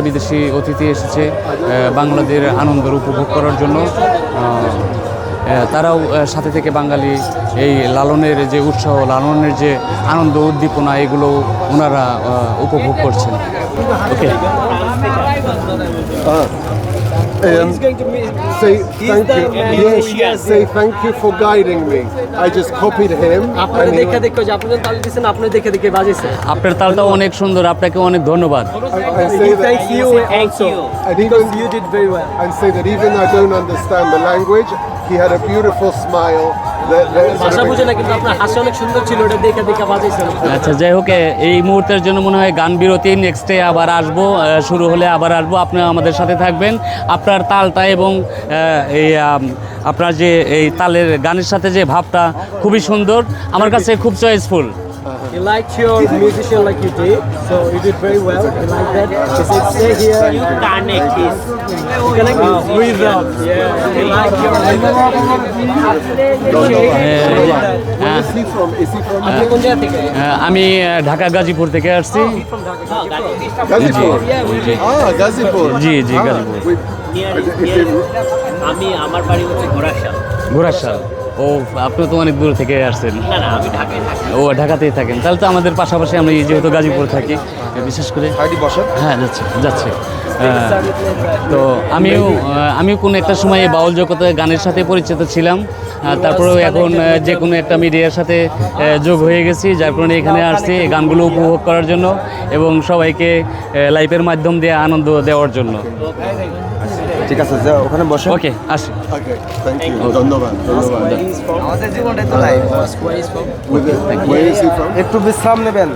বিদেশি অতিথি এসেছে বাংলাদেশের আনন্দের উপভোগ করার জন্য। তারাও সাথে থেকে বাঙালি এই লালনের যে উৎসাহ, লালনের যে আনন্দ উদ্দীপনা, এগুলো ওনারা উপভোগ করছেন। ওকে, He's going to say thank you. Yes, say thank you for guiding me. I just copied him. আপনারা দেখে দেখে যে আপনাদের তাল দিছেন, আপনি দেখে দেখে বাজাইছেন। আপনার তালটাও অনেক সুন্দর, আপনাকে অনেক ধন্যবাদ। I say that Thank you also. Because you did very well. and say that even I don't understand the language, he had a beautiful smile. ভাষা বুঝে না, কিন্তু আপনার হাসি অনেক সুন্দর ছিল, এটা দেখে দেখে বাজাইছেন। আচ্ছা, যাই হোক, এই মুহূর্তের জন্য মনে হয় গান বিরতি। নেক্সটে আবার আসবো, শুরু হলে আবার আসবো, আপনি আমাদের সাথে থাকবেন। আপনার তালটা এবং এই আপনার যে এই তালের গানের সাথে যে ভাবটা খুবই সুন্দর, আমার কাছে খুব choiceful. He liked your musician like you did, so you did very well. He liked that. He said, stay here. You connect this. You connect with them. Yeah. He liked your. Where is he from? Is he from আপনি কোন জায়গা থেকে? আমি ঢাকা গাজীপুর থেকে আসছি। Gazipur? Gazipur. জি জি, গাজীপুর। আমি আমার বাড়ি হচ্ছে ঘোড়াশাল। ঘোড়াশাল। ও, আপনি তো অনেক দূর থেকে আসছেন। না না, আমি ঢাকায় থাকি। ও, ঢাকাতেই থাকেন, তাহলে তো আমাদের পাশাপাশি। আমি যেহেতু গাজীপুর থাকি, বিশেষ করে হ্যাঁ যাচ্ছে। তো আমিও কোনো একটা সময় এই বাউল জগতে গানের সাথে পরিচিত ছিলাম, তারপরেও এখন যে কোনো একটা মিডিয়ার সাথে যোগ হয়ে গেছি, যার কারণে এখানে আসছি এই গানগুলো উপভোগ করার জন্য এবং সবাইকে লাইভের মাধ্যম দিয়ে আনন্দ দেওয়ার জন্য। ঠিক আছে, ওখানে বসে। ওকে, আসি। Okay, thank you. ধন্যবাদ। আমাদের জীবনটাই তো live. Where is he from? একটু বিশ্রাম নেবেন।